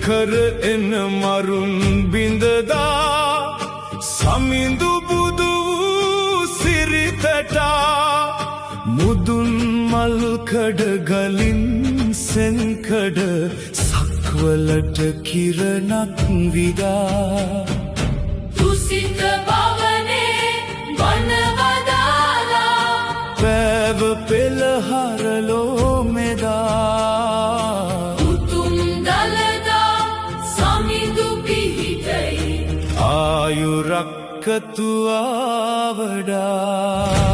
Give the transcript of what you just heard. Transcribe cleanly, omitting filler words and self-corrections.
කර එන මරුන් බිඳදා සමිඳු බුදු සිරිතටා මුදුන් මල්කඩ ගලින් සෙන්කඩ සක්වලට කිරණක් විදා තුසිත භවනේ වනවදාලා පැව පෙළහරලෝ මෙදා උතුම් දළදා සමිඳු පිහිටයි ආයුරක්කතුවා වඩා